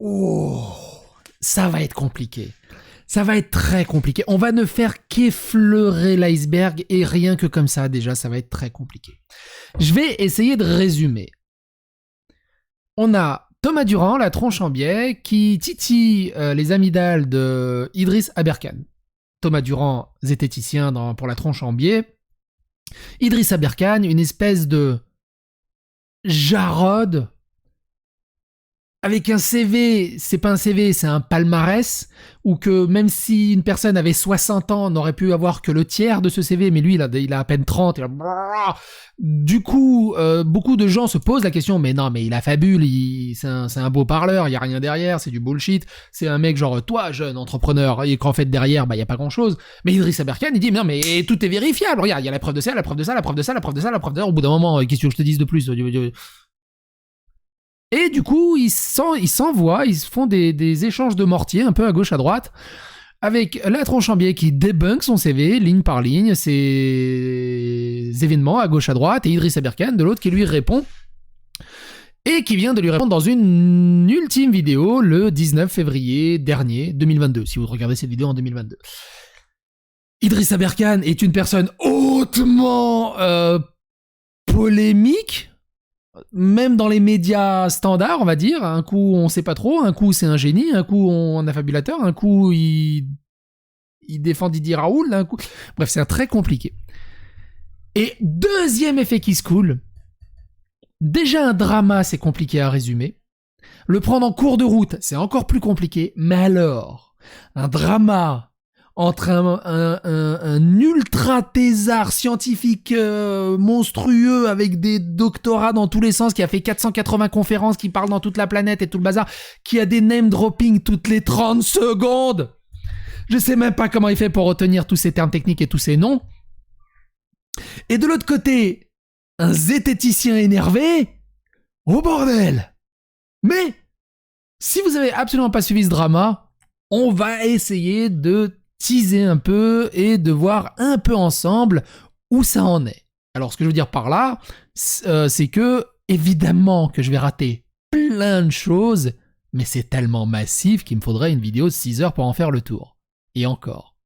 Oh, ça va être compliqué. Ça va être très compliqué. On va ne faire qu'effleurer l'iceberg et rien que comme ça, déjà, ça va être très compliqué. Je vais essayer de résumer. On a Thomas Durand, la tronche en biais, qui titille les amygdales de Idriss Aberkan. Thomas Durand, zététicien pour la tronche en biais. Idriss Aberkan, une espèce de Jarod avec un CV, c'est pas un CV, c'est un palmarès, ou que même si une personne avait 60 ans, on n'aurait pu avoir que le tiers de ce CV, mais lui, il a à peine 30. Du coup, beaucoup de gens se posent la question, mais non, mais il a fabule, c'est un beau parleur, il y a rien derrière, c'est du bullshit, c'est un mec genre, toi, jeune entrepreneur, et qu'en fait, derrière, il y a pas grand-chose. Mais Idriss Aberkan, il dit, mais non, mais tout est vérifiable, regarde, il y a la preuve de ça, la preuve de ça, la preuve de ça, la preuve de ça, la preuve de ça, au bout d'un moment, qu'est-ce que je te dise de plus? Et du coup, ils s'envoient, ils font des échanges de mortiers un peu à gauche à droite, avec la tronche en biais qui débunk son CV, ligne par ligne, ses événements à gauche à droite, et Idriss Aberkan de l'autre qui lui répond, et qui vient de lui répondre dans une ultime vidéo le 19 février dernier, 2022, si vous regardez cette vidéo en 2022. Idriss Aberkan est une personne hautement polémique, même dans les médias standards, on va dire. Un coup, on sait pas trop, un coup, c'est un génie, un coup, on a fabulateur, un coup, il défend Didier Raoult, un coup... Bref, c'est très compliqué. Et deuxième effet qui se coule, déjà un drama, c'est compliqué à résumer. Le prendre en cours de route, c'est encore plus compliqué, mais alors, un drama entre un ultra thésard scientifique monstrueux avec des doctorats dans tous les sens, qui a fait 480 conférences, qui parle dans toute la planète et tout le bazar, qui a des name dropping toutes les 30 secondes. Je sais même pas comment il fait pour retenir tous ces termes techniques et tous ces noms. Et de l'autre côté, un zététicien énervé. Oh bordel! Mais, si vous avez absolument pas suivi ce drama, on va essayer de teaser un peu et de voir un peu ensemble où ça en est. Alors, ce que je veux dire par là, c'est que, évidemment que je vais rater plein de choses, mais c'est tellement massif qu'il me faudrait une vidéo de 6 heures pour en faire le tour. Et encore.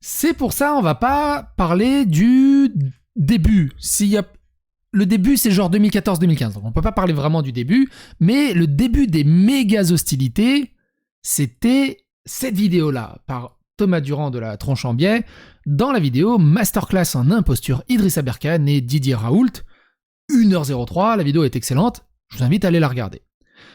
C'est pour ça on va pas parler du début. S'il y a le début, c'est genre 2014-2015, donc on peut pas parler vraiment du début, mais le début des méga hostilités, c'était cette vidéo-là, par Thomas Durand de la tronche en biais, dans la vidéo Masterclass en imposture Idriss Aberkan et Didier Raoult, 1h03, la vidéo est excellente, je vous invite à aller la regarder.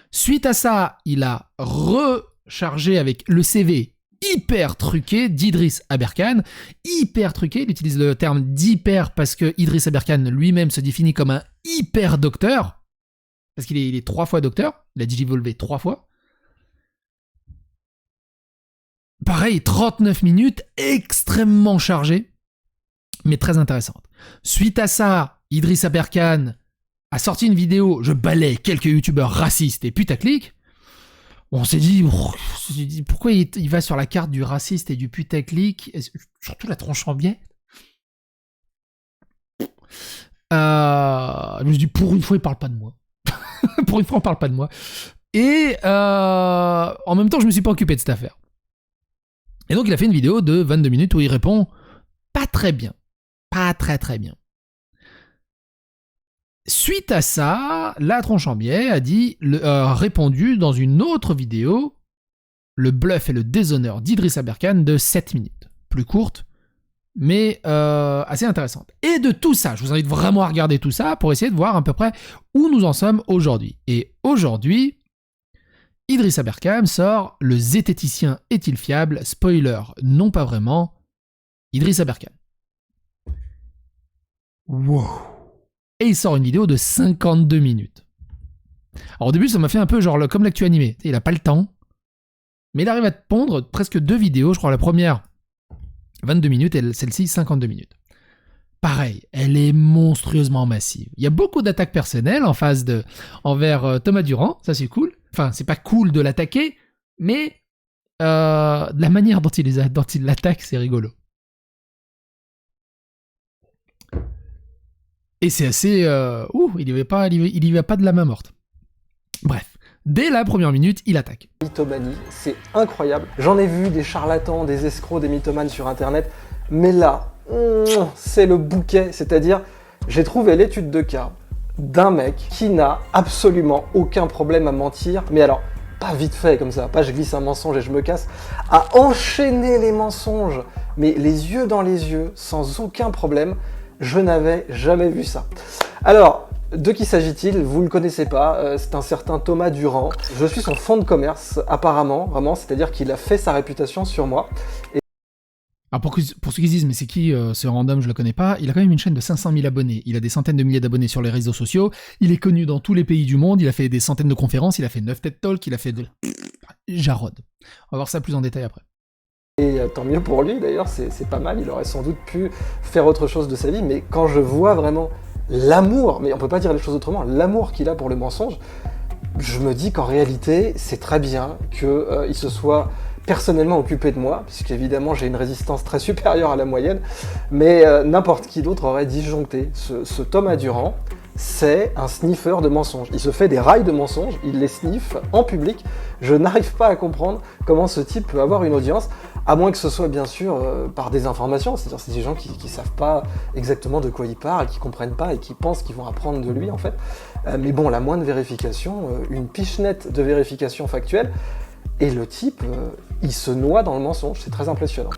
Suite à ça, il a rechargé avec le CV hyper truqué d'Idriss Aberkan, hyper truqué, il utilise le terme d'hyper parce que Idriss Aberkan lui-même se définit comme un hyper docteur, parce qu'il est 3 fois docteur, il a digivolvé 3 fois. Pareil, 39 minutes, extrêmement chargées, mais très intéressantes. Suite à ça, Idriss Aberkan a sorti une vidéo, je balais quelques youtubeurs racistes et putaclic. On s'est dit, pourquoi il va sur la carte du raciste et du putaclic, surtout la tronche en biais. Je me suis dit, pour une fois, il parle pas de moi. Pour une fois, on parle pas de moi. Et en même temps, je me suis pas occupé de cette affaire. Et donc, il a fait une vidéo de 22 minutes où il répond pas très bien. Pas très très bien. Suite à ça, la tronche en biais a répondu dans une autre vidéo le bluff et le déshonneur d'Idriss Aberkan de 7 minutes. Plus courte, mais assez intéressante. Et de tout ça, je vous invite vraiment à regarder tout ça pour essayer de voir à peu près où nous en sommes aujourd'hui. Et aujourd'hui, Idriss Aberkan sort le zététicien est-il fiable? Spoiler, non pas vraiment. Idriss Aberkan. Wow. Et il sort une vidéo de 52 minutes. Alors au début, ça m'a fait un peu genre comme l'actu animé. Il a pas le temps, mais il arrive à te pondre presque 2 vidéos. Je crois la première 22 minutes et celle-ci 52 minutes. Pareil, elle est monstrueusement massive. Il y a beaucoup d'attaques personnelles envers Thomas Durand, ça c'est cool. Enfin, c'est pas cool de l'attaquer, mais la manière dont il l'attaque, c'est rigolo. Et c'est assez... il y va pas de la main morte. Bref, dès la première minute, il attaque. Mythomanie, c'est incroyable. J'en ai vu des charlatans, des escrocs, des mythomanes sur internet, mais là, c'est le bouquet, c'est-à-dire, j'ai trouvé l'étude de cas d'un mec qui n'a absolument aucun problème à mentir, mais alors, pas vite fait comme ça, pas je glisse un mensonge et je me casse, à enchaîner les mensonges, mais les yeux dans les yeux, sans aucun problème. Je n'avais jamais vu ça. Alors, de qui s'agit-il? Vous le connaissez pas, c'est un certain Thomas Durand. Je suis son fonds de commerce, apparemment, vraiment, c'est-à-dire qu'il a fait sa réputation sur moi. Alors pour ceux qui se disent, mais c'est qui ce random, je le connais pas, il a quand même une chaîne de 500 000 abonnés, il a des centaines de milliers d'abonnés sur les réseaux sociaux, il est connu dans tous les pays du monde, il a fait des centaines de conférences, il a fait 9 TED Talks, il a fait de... Jarod. On va voir ça plus en détail après. Et tant mieux pour lui d'ailleurs, c'est pas mal, il aurait sans doute pu faire autre chose de sa vie, mais quand je vois vraiment l'amour, mais on peut pas dire les choses autrement, l'amour qu'il a pour le mensonge, je me dis qu'en réalité, c'est très bien qu'il se soit personnellement occupé de moi, puisqu'évidemment j'ai une résistance très supérieure à la moyenne, mais n'importe qui d'autre aurait disjoncté. Ce Thomas Durand, c'est un sniffer de mensonges. Il se fait des rails de mensonges, il les sniffe en public. Je n'arrive pas à comprendre comment ce type peut avoir une audience, à moins que ce soit bien sûr par des informations, c'est-à-dire c'est des gens qui savent pas exactement de quoi il parle, qui comprennent pas et qui pensent qu'ils vont apprendre de lui en fait. Mais bon, la moindre vérification, une pichenette de vérification factuelle, et le type, il se noie dans le mensonge, c'est très impressionnant.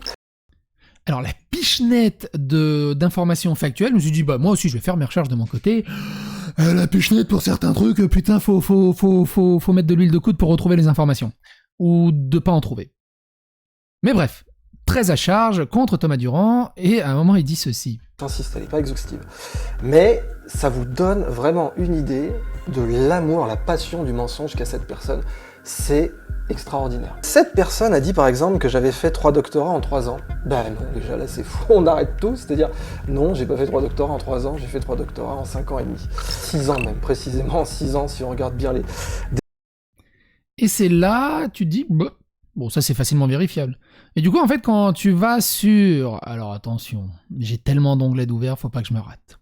Alors la pichenette d'informations factuelles, je me suis dit, bah moi aussi je vais faire mes recherches de mon côté. La pichenette pour certains trucs, putain, faut mettre de l'huile de coude pour retrouver les informations. Ou de pas en trouver. Mais bref, très à charge contre Thomas Durand, et à un moment il dit ceci. J'insiste, elle n'est pas exhaustive. Mais ça vous donne vraiment une idée de l'amour, la passion du mensonge qu'a cette personne. C'est extraordinaire. Cette personne a dit par exemple que j'avais fait 3 doctorats en 3 ans. Ben non, déjà là c'est fou, on arrête tout. C'est-à-dire, non, j'ai pas fait 3 doctorats en 3 ans, j'ai fait 3 doctorats en 5 ans et demi. 6 ans même, précisément 6 ans si on regarde bien les... Et c'est là, tu te dis, bah, bon, ça c'est facilement vérifiable. Et du coup, en fait, quand tu vas sur... Alors attention, j'ai tellement d'onglets d'ouvert, faut pas que je me rate.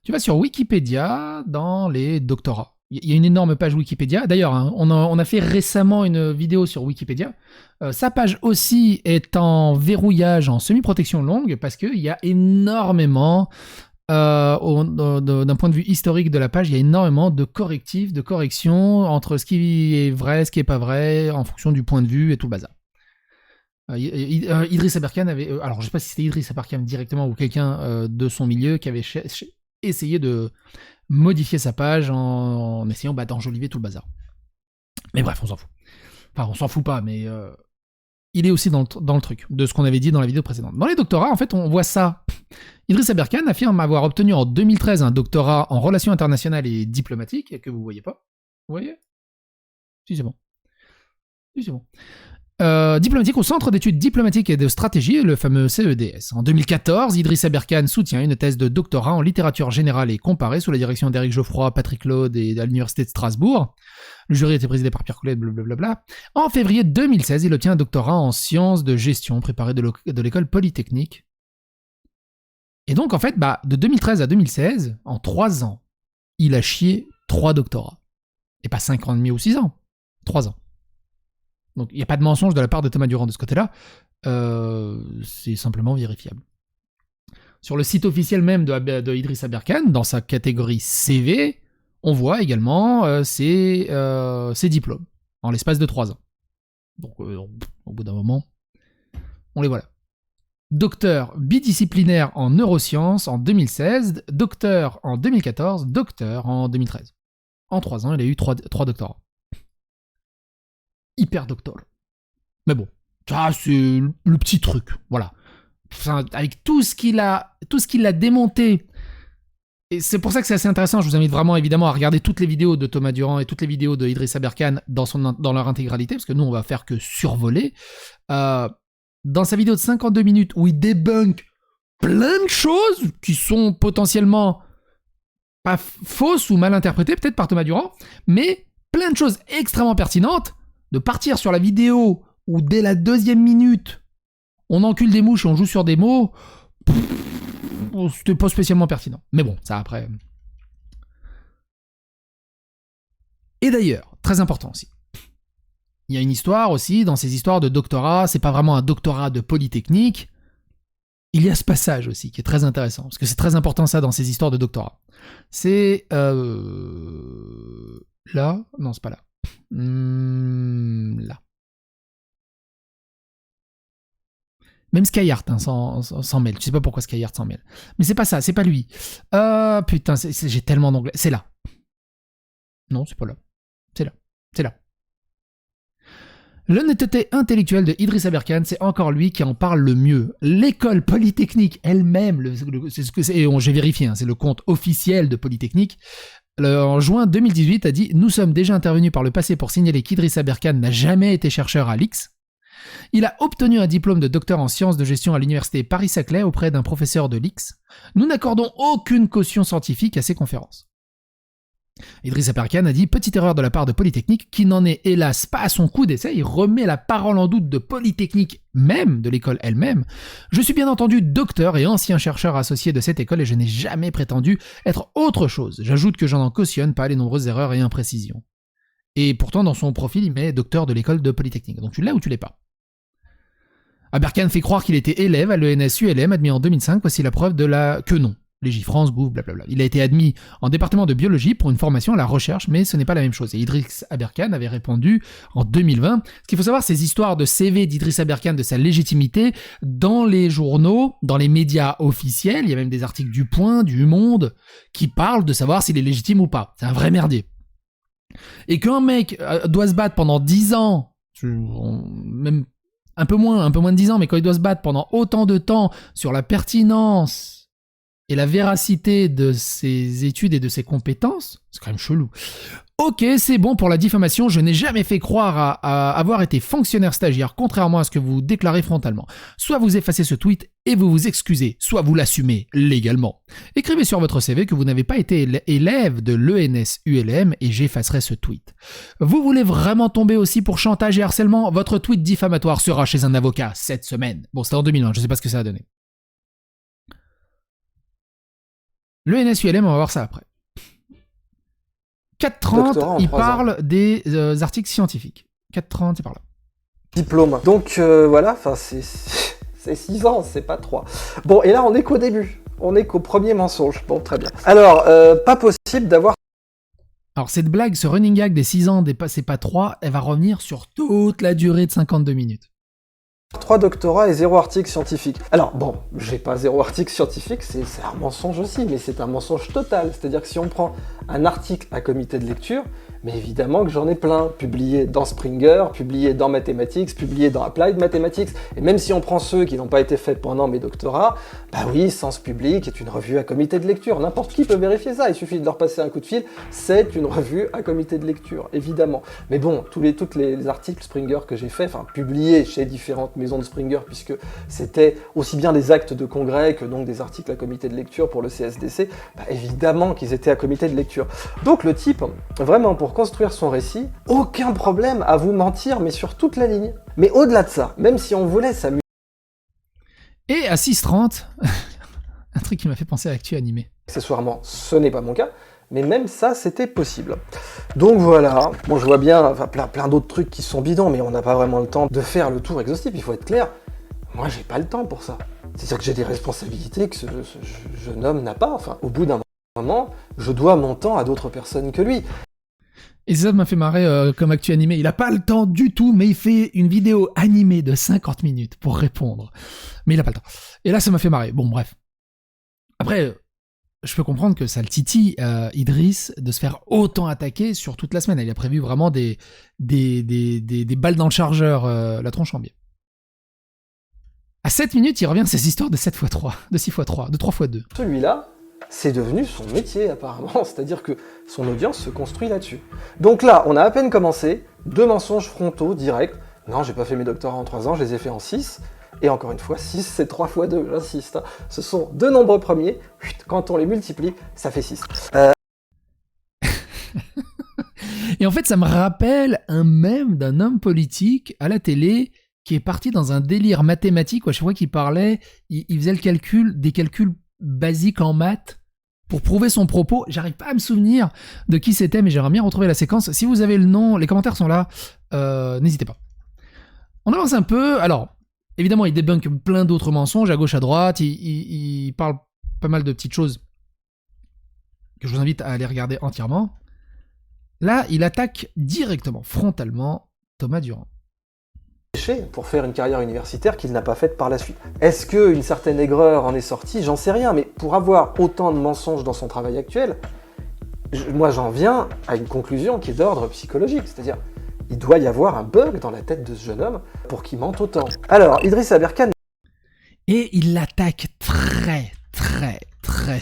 Tu vas sur Wikipédia dans les doctorats. Il y a une énorme page Wikipédia. D'ailleurs, hein, on a fait récemment une vidéo sur Wikipédia. Sa page aussi est en verrouillage, en semi-protection longue, parce qu'il y a énormément... d'un point de vue historique de la page, il y a énormément de correctifs, de corrections entre ce qui est vrai, ce qui est pas vrai, en fonction du point de vue et tout le bazar. Idriss Aberkan avait... alors, je sais pas si c'était Idriss Aberkan directement ou quelqu'un de son milieu qui avait essayé de modifier sa page en essayant d'enjoliver tout le bazar. Mais bref, on s'en fout. Enfin, on s'en fout pas, mais... il est aussi dans le truc, de ce qu'on avait dit dans la vidéo précédente. Dans les doctorats, en fait, on voit ça. Idriss Aberkan affirme avoir obtenu en 2013 un doctorat en relations internationales et diplomatiques, et que vous voyez pas. Vous voyez? Si, c'est bon. Si, c'est bon. Diplomatique au Centre d'études diplomatiques et de stratégie, le fameux CEDS. En 2014, Idriss Aberkan soutient une thèse de doctorat en littérature générale et comparée sous la direction d'Éric Geoffroy, Patrick Claude et à l'Université de Strasbourg. Le jury était présidé par Pierre Collet, blablabla. En février 2016, il obtient un doctorat en sciences de gestion préparé de l'école polytechnique. Et donc, en fait, de 2013 à 2016, en 3 ans, il a chié 3 doctorats. Et pas 5 ans et demi ou 6 ans. 3 ans. Donc, il n'y a pas de mensonge de la part de Thomas Durand de ce côté-là. C'est simplement vérifiable. Sur le site officiel même de Idriss Aberkan, dans sa catégorie CV, on voit également ses diplômes, en l'espace de 3 ans. Donc, au bout d'un moment, on les voilà. Docteur bidisciplinaire en neurosciences en 2016, docteur en 2014, docteur en 2013. En 3 ans, il a eu 3 doctorats. Hyper doctoral. Mais bon, ça c'est le petit truc, voilà. Enfin, avec tout ce qu'il a démonté. Et c'est pour ça que c'est assez intéressant. Je vous invite vraiment évidemment à regarder toutes les vidéos de Thomas Durand et toutes les vidéos de Idriss Aberkan dans leur intégralité, parce que nous on va faire que survoler. Dans sa vidéo de 52 minutes où il débunk plein de choses qui sont potentiellement pas fausses ou mal interprétées peut-être par Thomas Durand, mais plein de choses extrêmement pertinentes. De partir sur la vidéo où dès la 2e minute on encule des mouches et on joue sur des mots, c'était pas spécialement pertinent. Mais bon, ça après, Et d'ailleurs, très important aussi, il y a une histoire aussi, dans ces histoires de doctorat, c'est pas vraiment un doctorat de Polytechnique, il y a ce passage aussi qui est très intéressant, parce que c'est très important ça dans ces histoires de doctorat. C'est... là? Non, c'est pas là. Là. Même Skyheart hein, s'en mêle. Tu sais pas pourquoi Skyheart s'en mêle. Mais c'est pas ça, c'est pas lui. Putain, j'ai tellement d'anglais. C'est là. Non, c'est pas là. C'est là. C'est là. L'honnêteté intellectuelle de Idriss Aberkan, c'est encore lui qui en parle le mieux. L'école Polytechnique elle-même, c'est ce que c'est, et j'ai vérifié, hein, c'est le compte officiel de Polytechnique, en juin 2018 a dit « Nous sommes déjà intervenus par le passé pour signaler qu'Idriss Aberkan n'a jamais été chercheur à l'IX. Il a obtenu un diplôme de docteur en sciences de gestion à l'université Paris-Saclay auprès d'un professeur de l'IX. Nous n'accordons aucune caution scientifique à ses conférences. » Idriss Aberkan a dit « Petite erreur de la part de Polytechnique, qui n'en est hélas pas à son coup d'essai, il remet la parole en doute de Polytechnique même, de l'école elle-même. Je suis bien entendu docteur et ancien chercheur associé de cette école et je n'ai jamais prétendu être autre chose. J'ajoute que j'en en cautionne pas les nombreuses erreurs et imprécisions. » Et pourtant, dans son profil, il met docteur de l'école de Polytechnique. Donc tu l'as ou tu l'es pas. Aberkan fait croire qu'il était élève à l'ENS-ULM, admis en 2005, voici la preuve de la... que non. Légifrance, bouffe, blablabla. Il a été admis en département de biologie pour une formation à la recherche, mais ce n'est pas la même chose. Et Idriss Aberkan avait répondu en 2020. Ce qu'il faut savoir, ces histoires de CV d'Idriss Aberkan, de sa légitimité, dans les journaux, dans les médias officiels, il y a même des articles du Point, du Monde, qui parlent de savoir s'il est légitime ou pas. C'est un vrai merdier. Et qu'un mec doit se battre pendant 10 ans, même un peu moins de 10 ans, mais quand il doit se battre pendant autant de temps sur la pertinence et la véracité de ses études et de ses compétences, c'est quand même chelou. Ok, c'est bon pour la diffamation, je n'ai jamais fait croire à avoir été fonctionnaire stagiaire, contrairement à ce que vous déclarez frontalement. Soit vous effacez ce tweet et vous vous excusez, soit vous l'assumez légalement. Écrivez sur votre CV que vous n'avez pas été élève de l'ENS-ULM et j'effacerai ce tweet. Vous voulez vraiment tomber aussi pour chantage et harcèlement? Votre tweet diffamatoire sera chez un avocat cette semaine. Bon, c'était en 2001, je sais pas ce que ça a donné. L'ENS-ULM, on va voir ça après. 4.30, il parle des articles scientifiques. 4.30, il parle là. Diplôme. Donc voilà, c'est 6 ans, c'est pas 3. Bon, et là, on est qu'au début. On est qu'au premier mensonge. Bon, très bien. Alors, pas possible d'avoir... Alors, cette blague, ce running gag des 6 ans, c'est pas 3, elle va revenir sur toute la durée de 52 minutes. 3 doctorats et 0 article scientifique. Alors bon, j'ai pas 0 article scientifique, c'est un mensonge aussi, mais c'est un mensonge total. C'est-à-dire que si on prend un article à comité de lecture, mais évidemment que j'en ai plein, publiés dans Springer, publiés dans Mathematics, publiés dans Applied Mathematics, et même si on prend ceux qui n'ont pas été faits pendant mes doctorats, bah oui, Sens Public est une revue à comité de lecture, n'importe qui peut vérifier ça, il suffit de leur passer un coup de fil, c'est une revue à comité de lecture, évidemment. Mais bon, tous les articles Springer que j'ai faits, enfin publiés chez différentes maisons de Springer, puisque c'était aussi bien des actes de congrès que donc des articles à comité de lecture pour le CSDC, bah évidemment qu'ils étaient à comité de lecture. Donc le type, vraiment pour construire son récit, aucun problème à vous mentir, mais sur toute la ligne. Mais au-delà de ça, même si on voulait s'amuser... Et à 6h30, un truc qui m'a fait penser à Actu Animé. Accessoirement, ce n'est pas mon cas, mais même ça, c'était possible. Donc voilà, bon je vois bien enfin, plein d'autres trucs qui sont bidons, mais on n'a pas vraiment le temps de faire le tour exhaustif, il faut être clair. Moi, j'ai pas le temps pour ça. C'est-à-dire que j'ai des responsabilités que ce jeune homme n'a pas. Enfin, au bout d'un moment, je dois mon temps à d'autres personnes que lui. Et ça m'a fait marrer comme Actu Animé. Il a pas le temps du tout, mais il fait une vidéo animée de 50 minutes pour répondre. Mais il a pas le temps. Et là, ça m'a fait marrer. Bon, bref. Après, je peux comprendre que ça le titille, Idriss, de se faire autant attaquer sur toute la semaine. Il a prévu vraiment des balles dans le chargeur, la tronche en biais. À 7 minutes, il revient de ces histoires de 7x3, de 6x3, de 3x2. Celui-là, c'est devenu son métier apparemment, c'est-à-dire que son audience se construit là-dessus. Donc là, on a à peine commencé, 2 mensonges frontaux, directs. Non, j'ai pas fait mes doctorats en 3 ans, je les ai fait en 6. Et encore une fois, 6 c'est 3 x 2, j'insiste. Ce sont 2 nombres premiers, quand on les multiplie, ça fait 6. Et en fait, ça me rappelle un mème d'un homme politique à la télé qui est parti dans un délire mathématique. À chaque fois qu'il parlait, il faisait des calculs basiques en maths. pour prouver son propos. J'arrive pas à me souvenir de qui c'était, mais j'aimerais bien retrouver la séquence. Si vous avez le nom, les commentaires sont là, n'hésitez pas. On avance un peu. Alors, évidemment, il débunk plein d'autres mensonges à gauche, à droite. Il parle pas mal de petites choses que je vous invite à aller regarder entièrement. Là, il attaque directement, frontalement, Thomas Durand. Pour faire une carrière universitaire qu'il n'a pas faite par la suite. Est-ce qu'une certaine aigreur en est sortie? J'en sais rien, mais pour avoir autant de mensonges dans son travail actuel, moi j'en viens à une conclusion qui est d'ordre psychologique, c'est-à-dire il doit y avoir un bug dans la tête de ce jeune homme pour qu'il mente autant. Alors, Idriss Aberkane... Et il l'attaque très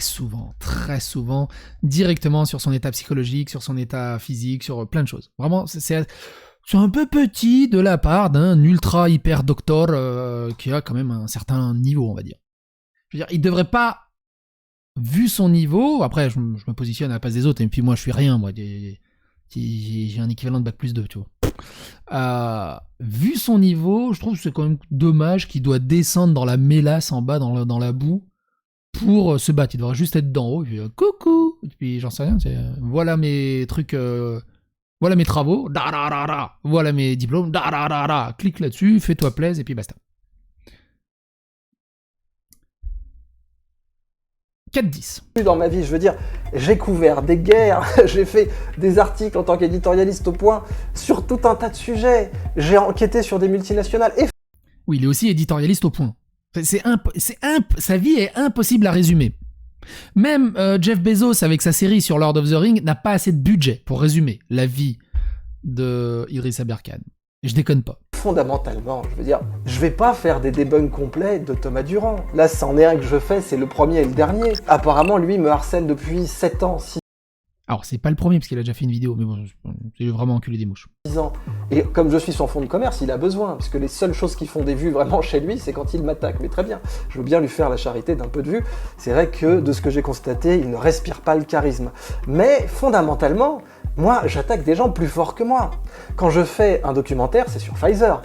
souvent, directement sur son état psychologique, sur son état physique, sur plein de choses. Vraiment, c'est un peu petit de la part d'un ultra hyper docteur qui a quand même un certain niveau, on va dire. Je veux dire, il devrait pas, vu son niveau, après je me positionne à la place des autres, et puis moi je suis rien, moi j'ai un équivalent de bac+2, tu vois. Vu son niveau, je trouve que c'est quand même dommage qu'il doit descendre dans la mélasse en bas, dans la boue, pour se battre. Il devrait juste être d'en haut, et puis coucou, et puis j'en sais rien, voilà mes trucs... Voilà mes travaux, voilà mes diplômes, clique là-dessus, fais-toi plaisir, et puis basta. 4-10. Dans ma vie, je veux dire, j'ai couvert des guerres, j'ai fait des articles en tant qu'éditorialiste au Point sur tout un tas de sujets, j'ai enquêté sur des multinationales et... Oui, il est aussi éditorialiste au Point. Sa vie est impossible à résumer. Même Jeff Bezos, avec sa série sur Lord of the Rings, n'a pas assez de budget pour résumer la vie de Idriss Aberkane. Et je déconne pas. Fondamentalement, je veux dire, je vais pas faire des debunks complets de Thomas Durand. Là, c'en est un que je fais, c'est le premier et le dernier. Apparemment, lui me harcèle depuis 7 ans, 6 Alors, c'est pas le premier, parce qu'il a déjà fait une vidéo, mais bon, c'est vraiment enculé des mouches. ans. Et comme je suis son fonds de commerce, il a besoin, parce que les seules choses qui font des vues vraiment chez lui, c'est quand il m'attaque. Mais très bien, je veux bien lui faire la charité d'un peu de vues. C'est vrai que, de ce que j'ai constaté, il ne respire pas le charisme. Mais, fondamentalement, moi, j'attaque des gens plus forts que moi. Quand je fais un documentaire, c'est sur Pfizer.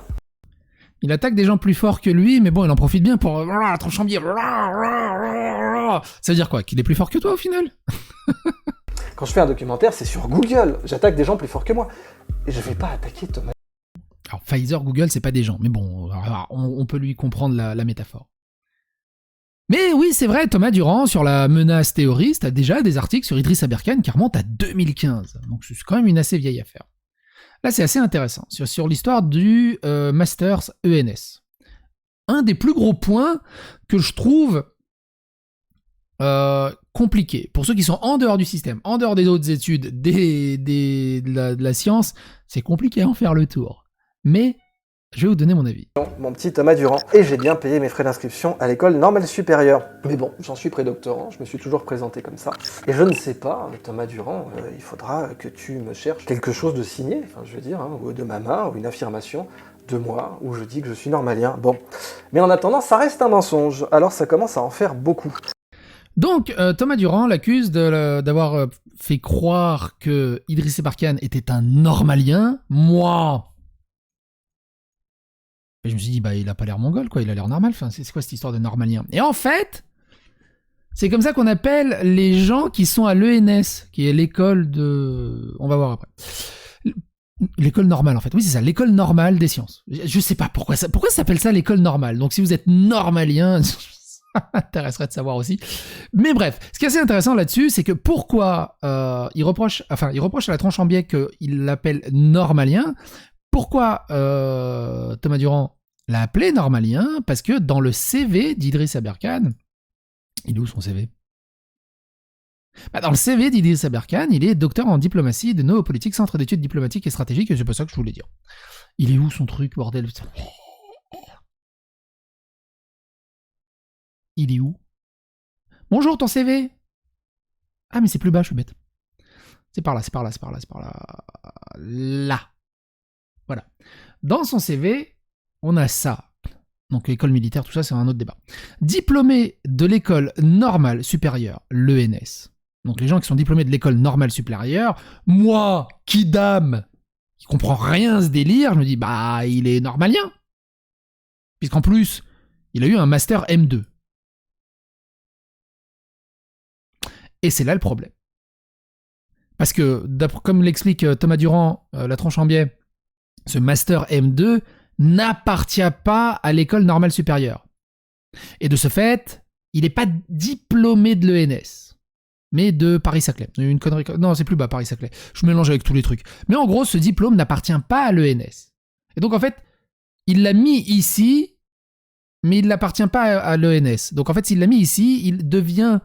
Il attaque des gens plus forts que lui, mais bon, il en profite bien pour... Tronchambier. Ça veut dire quoi? Qu'il est plus fort que toi, au final? Quand je fais un documentaire, c'est sur Google. J'attaque des gens plus forts que moi. Et je vais pas attaquer Thomas. Alors, Pfizer, Google, c'est pas des gens. Mais bon, on peut lui comprendre la métaphore. Mais oui, c'est vrai, Thomas Durand, sur la menace terroriste, a déjà des articles sur Idriss Aberkane qui remontent à 2015. Donc c'est quand même une assez vieille affaire. Là, c'est assez intéressant. Sur l'histoire du Masters ENS. Un des plus gros points que je trouve compliqué, pour ceux qui sont en dehors du système, en dehors des autres études, de la science, c'est compliqué à en faire le tour. Mais je vais vous donner mon avis. Mon petit Thomas Durand, et j'ai bien payé mes frais d'inscription à l'école normale supérieure. Mais bon, j'en suis prédoctorant, je me suis toujours présenté comme ça. Et je ne sais pas, Thomas Durand, il faudra que tu me cherches quelque chose de signé, enfin je veux dire, ou de ma main, ou une affirmation de moi, où je dis que je suis normalien. Bon, mais en attendant, ça reste un mensonge, alors ça commence à en faire beaucoup. Donc, Thomas Durand l'accuse d'avoir fait croire que Idriss Aberkane était un normalien. Moi... Et je me suis dit, bah, il a pas l'air mongol, quoi, il a l'air normal. Enfin, c'est quoi cette histoire de normalien? Et en fait, c'est comme ça qu'on appelle les gens qui sont à l'ENS, qui est l'école de... On va voir après. L'école normale, en fait. Oui, c'est ça, l'école normale des sciences. Je sais pas pourquoi ça s'appelle ça l'école normale. Donc, si vous êtes normalien, ça m'intéresserait de savoir aussi. Mais bref, ce qui est assez intéressant là-dessus, c'est que pourquoi il reproche à la Tronchambier qu'il l'appelle normalien. Pourquoi Thomas Durand l'a appelé normalien? Parce que dans le CV d'Idriss Aberkane, il est où son CV? Dans le CV d'Idriss Aberkane, il est docteur en diplomatie de néopolitique, centre d'études diplomatiques et stratégiques, et c'est pas ça que je voulais dire. Il est où son truc, bordel? Il est où? Bonjour, ton CV? Ah, mais c'est plus bas, je suis bête. C'est par là. Là. Voilà. Dans son CV, on a ça. Donc l'école militaire, tout ça, c'est un autre débat. Diplômé de l'école normale supérieure, l'ENS. Donc les gens qui sont diplômés de l'école normale supérieure, moi, Kidam, qui comprend rien à ce délire, je me dis, bah, il est normalien. Puisqu'en plus, il a eu un master M2. Et c'est là le problème. Parce que, comme l'explique Thomas Durand, la tronche en biais, ce Master M2 n'appartient pas à l'école normale supérieure. Et de ce fait, il n'est pas diplômé de l'ENS, mais de Paris-Saclay. Une connerie. Non, c'est plus bas, Paris-Saclay. Je mélange avec tous les trucs. Mais en gros, ce diplôme n'appartient pas à l'ENS. Et donc, en fait, il l'a mis ici, mais il n'appartient pas à l'ENS. Donc, en fait, s'il l'a mis ici, il devient,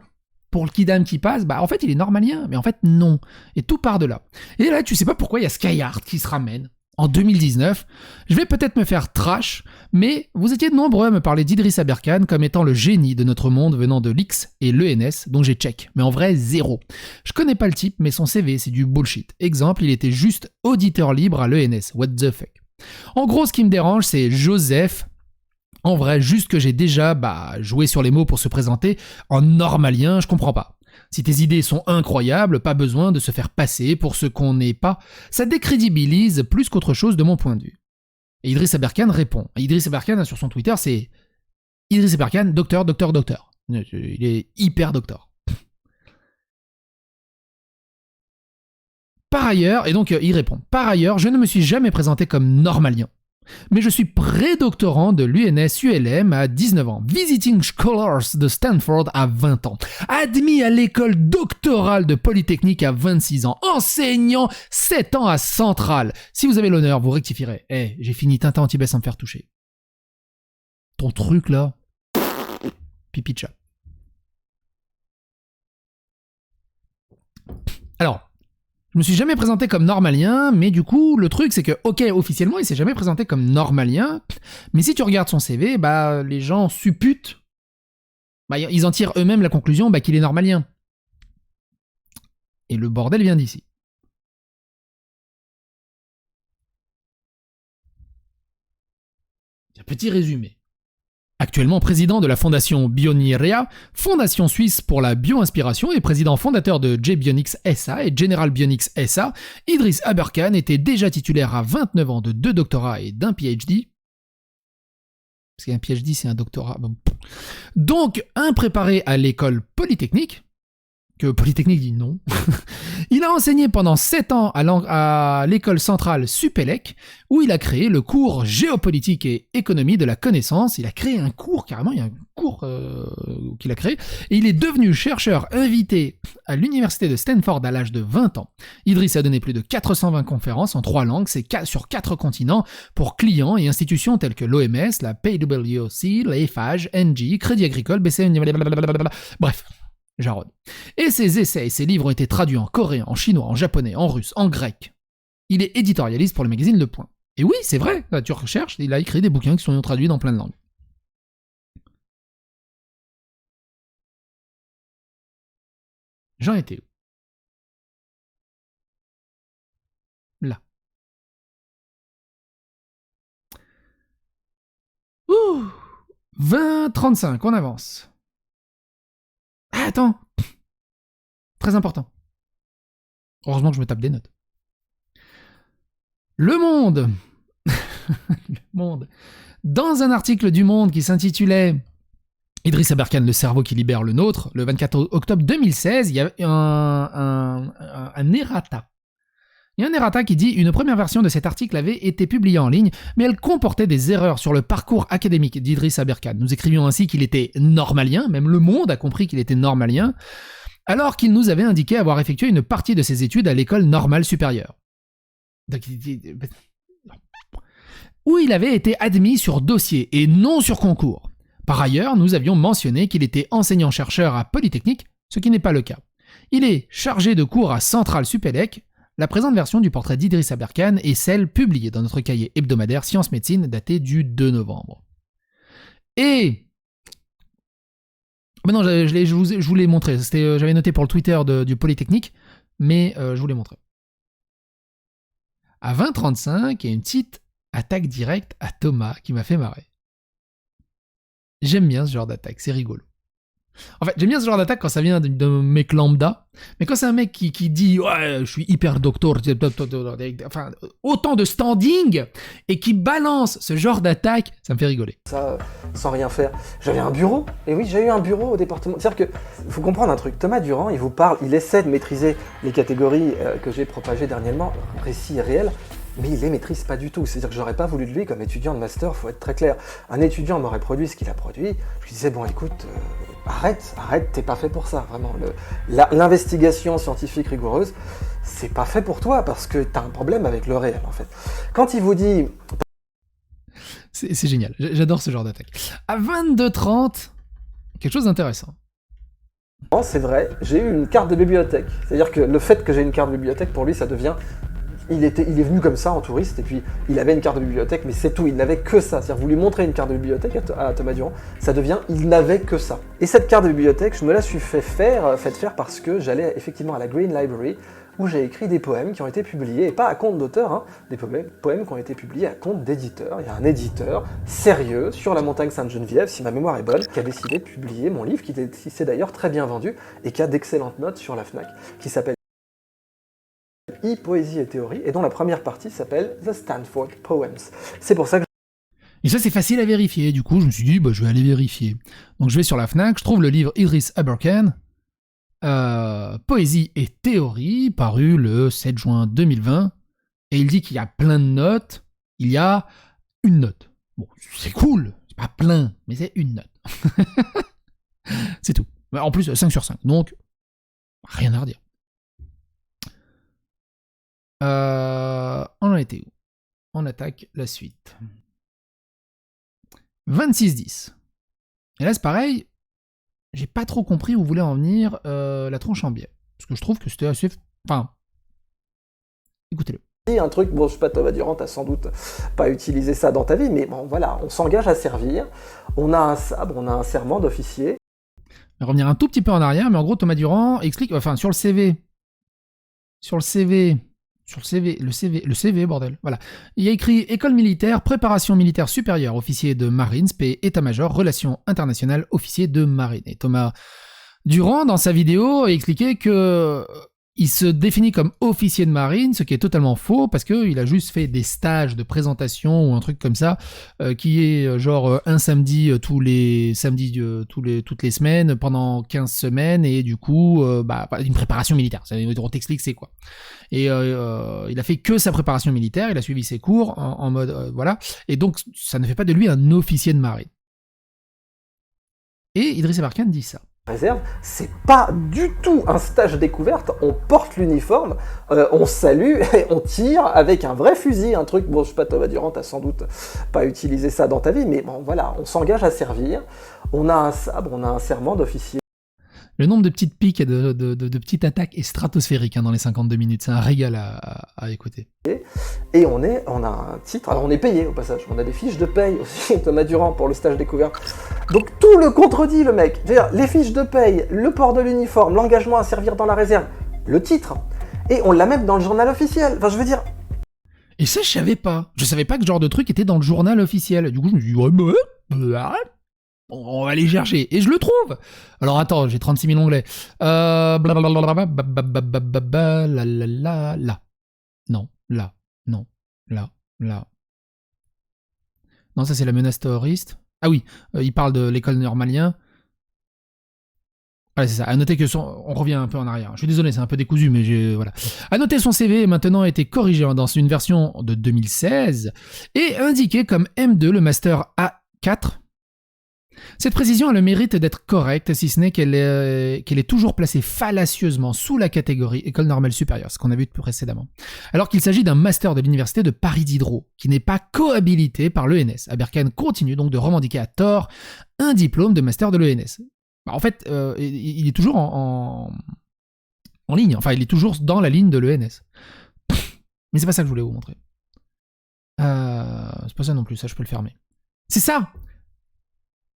pour le kidam qui passe, bah, en fait, il est normalien. Mais en fait, non. Et tout part de là. Et là, tu sais pas pourquoi il y a Skyheart qui se ramène. En 2019, je vais peut-être me faire trash, mais vous étiez nombreux à me parler d'Idriss Aberkane comme étant le génie de notre monde venant de l'X et l'ENS, donc j'ai check. Mais en vrai, zéro. Je connais pas le type, mais son CV, c'est du bullshit. Exemple, il était juste auditeur libre à l'ENS. What the fuck. En gros, ce qui me dérange, c'est Joseph. En vrai, juste que j'ai déjà joué sur les mots pour se présenter en normalien, je comprends pas. Si tes idées sont incroyables, pas besoin de se faire passer pour ce qu'on n'est pas. Ça décrédibilise plus qu'autre chose de mon point de vue. Et Idriss Aberkane répond. Idriss Aberkane, sur son Twitter, c'est Idriss Aberkane, docteur. Il est hyper docteur. Par ailleurs, et donc il répond, par ailleurs, je ne me suis jamais présenté comme normalien. Mais je suis pré-doctorant de l'UNS-ULM à 19 ans, visiting scholars de Stanford à 20 ans, admis à l'école doctorale de Polytechnique à 26 ans, enseignant 7 ans à Centrale. Si vous avez l'honneur, vous rectifierez. J'ai fini Tintin en Tibet sans me faire toucher. Ton truc là, pipi de chat. Alors, je me suis jamais présenté comme normalien, mais du coup, le truc, c'est que, ok, officiellement, il s'est jamais présenté comme normalien, mais si tu regardes son CV, les gens supputent, ils en tirent eux-mêmes la conclusion qu'il est normalien. Et le bordel vient d'ici. Un petit résumé. Actuellement président de la fondation Bionirea, fondation suisse pour la bio-inspiration et président fondateur de J-Bionics SA et General Bionics SA, Idriss Aberkane était déjà titulaire à 29 ans de 2 doctorats et d'un PhD. Parce qu'un PhD, c'est un doctorat. Donc, un préparé à l'école Polytechnique, que Polytechnique dit non. Il a enseigné pendant 7 ans à l'école centrale Supélec, où il a créé le cours Géopolitique et économie de la connaissance. Il a créé un cours, carrément, il y a un cours qu'il a créé, et il est devenu chercheur invité à l'université de Stanford à l'âge de 20 ans. Idriss a donné plus de 420 conférences en 3 langues, c'est sur 4 continents, pour clients et institutions telles que l'OMS, la PwC, l'EIFAGE, NG, Crédit Agricole, BCE, bref. Jarod. Et ses essais et ses livres ont été traduits en coréen, en chinois, en japonais, en russe, en grec. Il est éditorialiste pour le magazine Le Point. Et oui, c'est vrai, là, tu recherches, il a écrit des bouquins qui sont traduits dans plein de langues. J'en étais où? Là. Ouh 20-35, on avance. Ah, attends. Très important. Heureusement que je me tape des notes. Le Monde. Le Monde. Dans un article du Monde qui s'intitulait Idriss Aberkane, le cerveau qui libère le nôtre, le 24 octobre 2016, il y a un errata. Il y a un errata qui dit « Une première version de cet article avait été publiée en ligne, mais elle comportait des erreurs sur le parcours académique d'Idriss Aberkane. Nous écrivions ainsi qu'il était normalien, même le monde a compris qu'il était normalien, alors qu'il nous avait indiqué avoir effectué une partie de ses études à l'école normale supérieure. » Où il avait été admis sur dossier et non sur concours. Par ailleurs, nous avions mentionné qu'il était enseignant-chercheur à Polytechnique, ce qui n'est pas le cas. Il est chargé de cours à Centrale Supélec. La présente version du portrait d'Idriss Aberkane est celle publiée dans notre cahier hebdomadaire Sciences Médecine daté du 2 novembre. Et... Mais non, je vous l'ai montré. J'avais noté pour le Twitter du Polytechnique, mais je vous l'ai montré. À 20h35, il y a une petite attaque directe à Thomas qui m'a fait marrer. J'aime bien ce genre d'attaque, c'est rigolo. En fait, j'aime bien ce genre d'attaque quand ça vient d'un mec lambda, mais quand c'est un mec qui dit ouais, je suis hyper docteur, enfin, autant de standing et qui balance ce genre d'attaque, ça me fait rigoler. Ça, sans rien faire. J'avais un bureau, et oui, j'ai eu un bureau au département. C'est-à-dire que, faut comprendre un truc, Thomas Durand, il vous parle, il essaie de maîtriser les catégories que j'ai propagées dernièrement, récit et réel, mais il les maîtrise pas du tout. C'est-à-dire que j'aurais pas voulu de lui comme étudiant de master, faut être très clair. Un étudiant m'aurait produit ce qu'il a produit, je lui disais, bon écoute, arrête, t'es pas fait pour ça, vraiment. L'investigation scientifique rigoureuse, c'est pas fait pour toi, parce que t'as un problème avec le réel, en fait. Quand il vous dit... C'est génial, j'adore ce genre d'attaque. À 22h30, quelque chose d'intéressant. C'est vrai, j'ai eu une carte de bibliothèque. C'est-à-dire que le fait que j'ai une carte de bibliothèque, pour lui, ça devient... Il est venu comme ça en touriste, et puis il avait une carte de bibliothèque, mais c'est tout, il n'avait que ça. C'est-à-dire, vous lui montrez une carte de bibliothèque à Thomas Durand, ça devient, il n'avait que ça. Et cette carte de bibliothèque, je me la suis fait faire parce que j'allais effectivement à la Green Library, où j'ai écrit des poèmes qui ont été publiés, et pas à compte d'auteur, hein, des poèmes qui ont été publiés à compte d'éditeur. Il y a un éditeur sérieux sur la montagne Sainte-Geneviève, si ma mémoire est bonne, qui a décidé de publier mon livre, qui s'est d'ailleurs très bien vendu, et qui a d'excellentes notes sur la FNAC, qui s'appelle Poésie et théorie, et dont la première partie s'appelle The Stanford Poems. C'est pour ça que... Et ça, c'est facile à vérifier. Du coup, je me suis dit, bah, je vais aller vérifier. Donc, je vais sur la FNAC, je trouve le livre Idriss Aberkan, Poésie et théorie, paru le 7 juin 2020, et il dit qu'il y a plein de notes. Il y a une note. Bon, c'est cool, c'est pas plein, mais c'est une note. C'est tout. En plus, 5 sur 5, donc rien à redire. On en était où? On attaque la suite. 26-10. Et là, c'est pareil, j'ai pas trop compris où voulait en venir la tronche en biais. Parce que je trouve que c'était assez... Enfin, écoutez-le. Un truc, bon, je sais pas, Thomas Durand, t'as sans doute pas utilisé ça dans ta vie, mais bon, voilà, on s'engage à servir, on a un sabre, on a un serment d'officier. Je vais revenir un tout petit peu en arrière, mais en gros, Thomas Durand explique... Enfin, sur le CV, bordel. Voilà. Il y a écrit École militaire, préparation militaire supérieure, officier de marine, spé, état-major, relations internationales, officier de marine. Et Thomas Durand, dans sa vidéo, a expliqué que il se définit comme officier de marine, ce qui est totalement faux, parce qu'il a juste fait des stages de présentation ou un truc comme ça, qui est genre un samedi tous les samedis, toutes les semaines, pendant 15 semaines, et du coup, une préparation militaire. On t'explique c'est quoi. Et il a fait que sa préparation militaire, il a suivi ses cours en mode voilà, et donc ça ne fait pas de lui un officier de marine. Et Idriss Aberkan dit ça. Réserve, c'est pas du tout un stage découverte, on porte l'uniforme, on salue et on tire avec un vrai fusil, un truc, bon je sais pas, Thomas Durand, t'as sans doute pas utilisé ça dans ta vie, mais bon voilà, on s'engage à servir, on a un sabre, on a un serment d'officier. Le nombre de petites piques et de petites attaques est stratosphérique dans les 52 minutes. C'est un régal à écouter. Et on a un titre, alors on est payé au passage, on a des fiches de paye aussi, Thomas Durand, pour le stage découverte. Donc tout le contredit le mec. C'est-à-dire les fiches de paye, le port de l'uniforme, l'engagement à servir dans la réserve, le titre. Et on l'a même dans le journal officiel. Enfin je veux dire... Et ça je savais pas. Je savais pas que ce genre de truc était dans le journal officiel. Du coup je me suis dit on va aller chercher. Et je le trouve. Alors attends, j'ai 36 000 onglets. Là. Non, là. Non, là. Non, ça c'est la menace terroriste. Ah oui, il parle de l'école normalien. Voilà, c'est ça. À noter que on revient un peu en arrière. Je suis désolé, c'est un peu décousu, mais voilà. À noter son CV maintenant a été corrigé dans une version de 2016 et indiqué comme M2 le master A4. Cette précision a le mérite d'être correcte, si ce n'est qu'elle est toujours placée fallacieusement sous la catégorie École normale supérieure, ce qu'on a vu précédemment. Alors qu'il s'agit d'un master de l'université de Paris Diderot, qui n'est pas cohabilité par l'ENS. Aberkan continue donc de revendiquer à tort un diplôme de master de l'ENS. En fait, il est toujours en ligne, enfin il est toujours dans la ligne de l'ENS. Mais c'est pas ça que je voulais vous montrer. C'est pas ça non plus, ça je peux le fermer. C'est ça!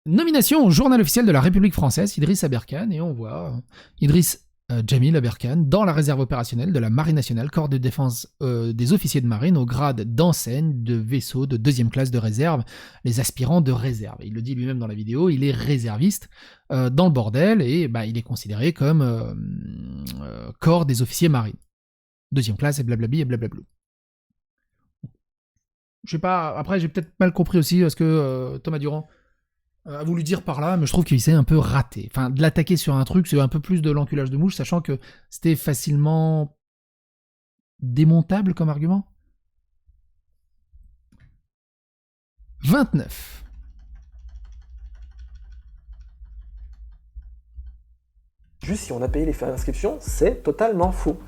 Nomination au journal officiel de la République française, Idriss Aberkan, et on voit Idriss Jamil Aberkan dans la réserve opérationnelle de la Marine nationale, corps de défense des officiers de marine au grade d'enseigne de vaisseau de 2e classe de réserve, les aspirants de réserve. Il le dit lui-même dans la vidéo, il est réserviste dans le bordel et il est considéré comme corps des officiers marines. 2e classe et blablabli et blablablou. Je sais pas, après j'ai peut-être mal compris aussi parce que Thomas Durand a voulu dire par là, mais je trouve qu'il s'est un peu raté. Enfin, de l'attaquer sur un truc, c'est un peu plus de l'enculage de mouche, sachant que c'était facilement démontable comme argument. 29. Juste si on a payé les frais d'inscription, c'est totalement faux.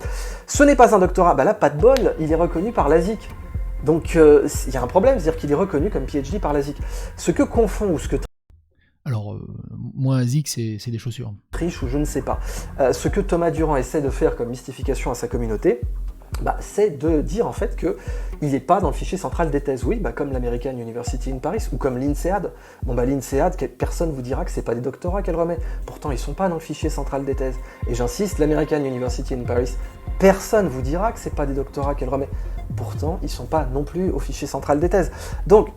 Ce n'est pas un doctorat, là pas de bol, il est reconnu par l'ASIC. Donc il y a un problème, c'est-à-dire qu'il est reconnu comme PhD par l'ASIC. Ce que confond ou ce que alors, moi, ASIC, c'est des chaussures. Triche ou je ne sais pas. Ce que Thomas Durand essaie de faire comme mystification à sa communauté, c'est de dire en fait qu'il n'est pas dans le fichier central des thèses. Oui, comme l'American University in Paris ou comme l'INSEAD. l'INSEAD, personne vous dira que c'est pas des doctorats qu'elle remet. Pourtant, ils sont pas dans le fichier central des thèses. Et j'insiste, l'American University in Paris, personne vous dira que c'est pas des doctorats qu'elle remet. Pourtant, ils sont pas non plus au fichier central des thèses. Donc,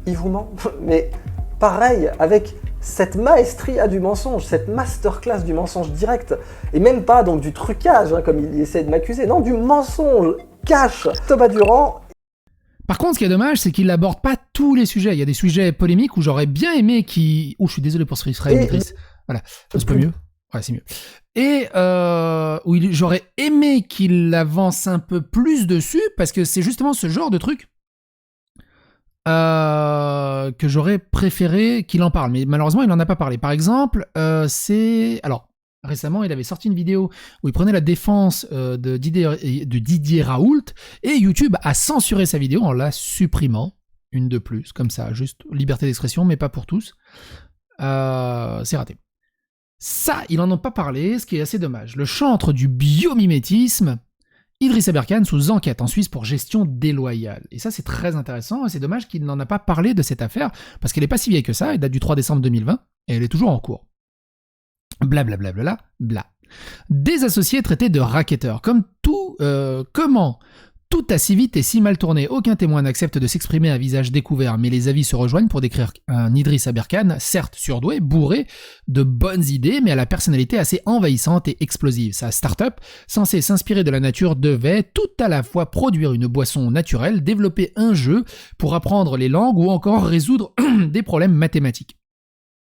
il vous ment. Mais pareil avec cette maestria du mensonge, cette masterclass du mensonge direct, et même pas donc du trucage, comme il essaie de m'accuser, non, du mensonge cash. Thomas Durand. Par contre, ce qui est dommage, c'est qu'il n'aborde pas tous les sujets. Il y a des sujets polémiques où j'aurais bien aimé qu'il... Oh, je suis désolé pour ce frame, Idriss. Voilà, c'est pas mieux. Ouais, c'est mieux. Et où j'aurais aimé qu'il avance un peu plus dessus, parce que c'est justement ce genre de truc que j'aurais préféré qu'il en parle, mais malheureusement il n'en a pas parlé. Par exemple, alors récemment il avait sorti une vidéo où il prenait la défense de Didier Raoult, et YouTube a censuré sa vidéo en la supprimant, une de plus, comme ça, juste liberté d'expression, mais pas pour tous. C'est raté. Ça, il n'en a pas parlé, ce qui est assez dommage. Le chantre du biomimétisme, Idriss Aberkan sous enquête en Suisse pour gestion déloyale. Et ça, c'est très intéressant, et c'est dommage qu'il n'en a pas parlé de cette affaire, parce qu'elle n'est pas si vieille que ça, elle date du 3 décembre 2020, et elle est toujours en cours. Blablabla, bla. Des associés traités de racketteurs. Comment tout a si vite et si mal tourné. Aucun témoin n'accepte de s'exprimer à visage découvert, mais les avis se rejoignent pour décrire un Idriss Aberkan, certes surdoué, bourré de bonnes idées, mais à la personnalité assez envahissante et explosive. Sa start-up, censée s'inspirer de la nature, devait tout à la fois produire une boisson naturelle, développer un jeu pour apprendre les langues ou encore résoudre des problèmes mathématiques.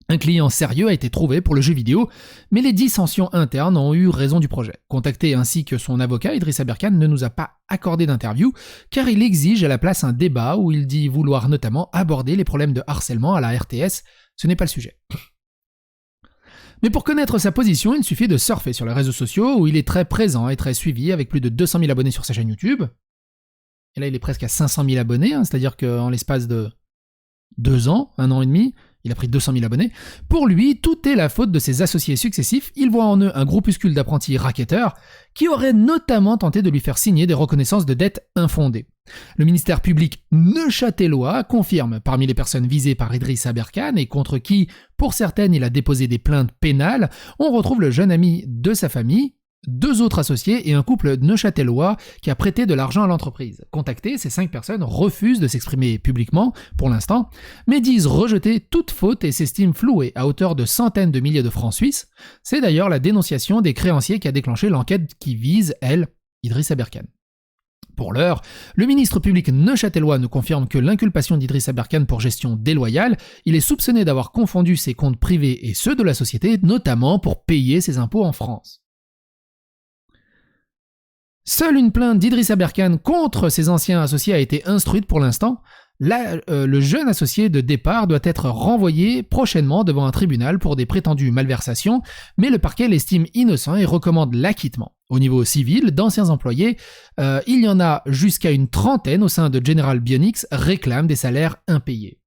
Un client sérieux a été trouvé pour le jeu vidéo, mais les dissensions internes ont eu raison du projet. Contacté ainsi que son avocat, Idriss Aberkan ne nous a pas accordé d'interview, car il exige à la place un débat où il dit vouloir notamment aborder les problèmes de harcèlement à la RTS. Ce n'est pas le sujet. Mais pour connaître sa position, il suffit de surfer sur les réseaux sociaux où il est très présent et très suivi, avec plus de 200 000 abonnés sur sa chaîne YouTube. Et là, il est presque à 500 000 abonnés, c'est-à-dire qu'en l'espace de 2 ans, 1 an et demi, il a pris 200 000 abonnés. Pour lui, tout est la faute de ses associés successifs. Il voit en eux un groupuscule d'apprentis racketteurs qui auraient notamment tenté de lui faire signer des reconnaissances de dettes infondées. Le ministère public neuchâtelois confirme, parmi les personnes visées par Idriss Aberkan et contre qui, pour certaines, il a déposé des plaintes pénales, on retrouve le jeune ami de sa famille, 2 autres associés et un couple neuchâtelois qui a prêté de l'argent à l'entreprise. Contactés, ces 5 personnes refusent de s'exprimer publiquement, pour l'instant, mais disent rejeter toute faute et s'estiment floués à hauteur de centaines de milliers de francs suisses. C'est d'ailleurs la dénonciation des créanciers qui a déclenché l'enquête qui vise, elle, Idriss Aberkan. Pour l'heure, le ministre public neuchâtelois nous confirme que l'inculpation d'Idriss Aberkan pour gestion déloyale, il est soupçonné d'avoir confondu ses comptes privés et ceux de la société, notamment pour payer ses impôts en France. Seule une plainte d'Idriss Aberkan contre ses anciens associés a été instruite pour l'instant. Là, le jeune associé de départ doit être renvoyé prochainement devant un tribunal pour des prétendues malversations, mais le parquet l'estime innocent et recommande l'acquittement. Au niveau civil, d'anciens employés, il y en a jusqu'à une trentaine au sein de General Bionics, réclament des salaires impayés.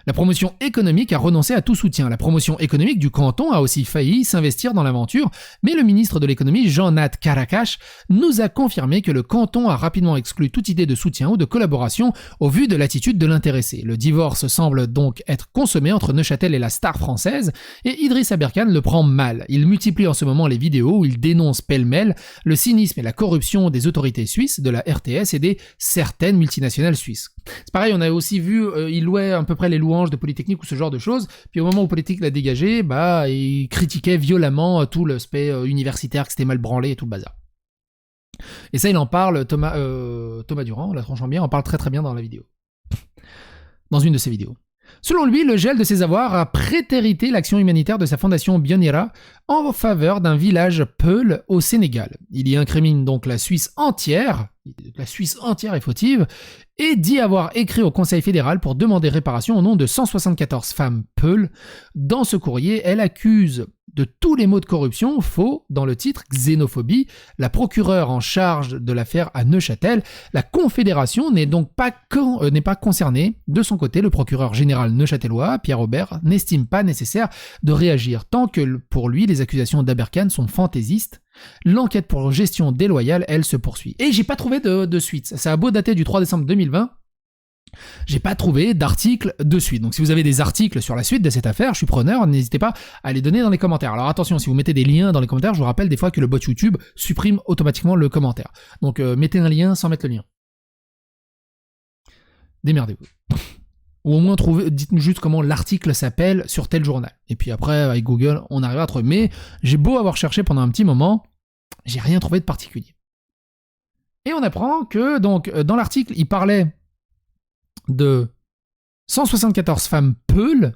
La promotion économique a renoncé à tout soutien. La promotion économique du canton a aussi failli s'investir dans l'aventure, mais le ministre de l'économie, Jean-Nat Caracas, nous a confirmé que le canton a rapidement exclu toute idée de soutien ou de collaboration au vu de l'attitude de l'intéressé. Le divorce semble donc être consommé entre Neuchâtel et la star française, et Idriss Aberkane le prend mal. Il multiplie en ce moment les vidéos où il dénonce pêle-mêle le cynisme et la corruption des autorités suisses, de la RTS et des certaines multinationales suisses. C'est pareil, on a aussi vu, il louait à peu près les louanges de Polytechnique ou ce genre de choses, puis au moment où Polytechnique l'a dégagé, il critiquait violemment tout l'aspect universitaire, que c'était mal branlé et tout le bazar. Et ça, il en parle, Thomas Durand, la tronche en bien, en parle très très bien dans la vidéo. Dans une de ses vidéos. Selon lui, le gel de ses avoirs a prétérité l'action humanitaire de sa fondation Bionera en faveur d'un village Peul au Sénégal. Il y incrimine donc la Suisse entière est fautive, et dit avoir écrit au Conseil fédéral pour demander réparation au nom de 174 femmes Peul. Dans ce courrier, elle accuse de tous les mots de corruption, faux dans le titre, xénophobie, la procureure en charge de l'affaire à Neuchâtel. La Confédération n'est donc pas concernée. De son côté, le procureur général neuchâtelois, Pierre Aubert, n'estime pas nécessaire de réagir, tant que pour lui, les accusations d'Aberkane sont fantaisistes. L'enquête pour gestion déloyale, elle, se poursuit. Et j'ai pas trouvé de suite. Ça a beau dater du 3 décembre 2020, j'ai pas trouvé d'article de suite. Donc si vous avez des articles sur la suite de cette affaire, je suis preneur, n'hésitez pas à les donner dans les commentaires. Alors attention, si vous mettez des liens dans les commentaires, je vous rappelle des fois que le bot YouTube supprime automatiquement le commentaire. Donc mettez un lien sans mettre le lien. Démerdez-vous. Ou au moins dites-nous juste comment l'article s'appelle sur tel journal. Et puis après, avec Google, on arrivera à trouver. Mais j'ai beau avoir cherché pendant un petit moment, j'ai rien trouvé de particulier. Et on apprend que, donc, dans l'article, il parlait de 174 femmes Peul.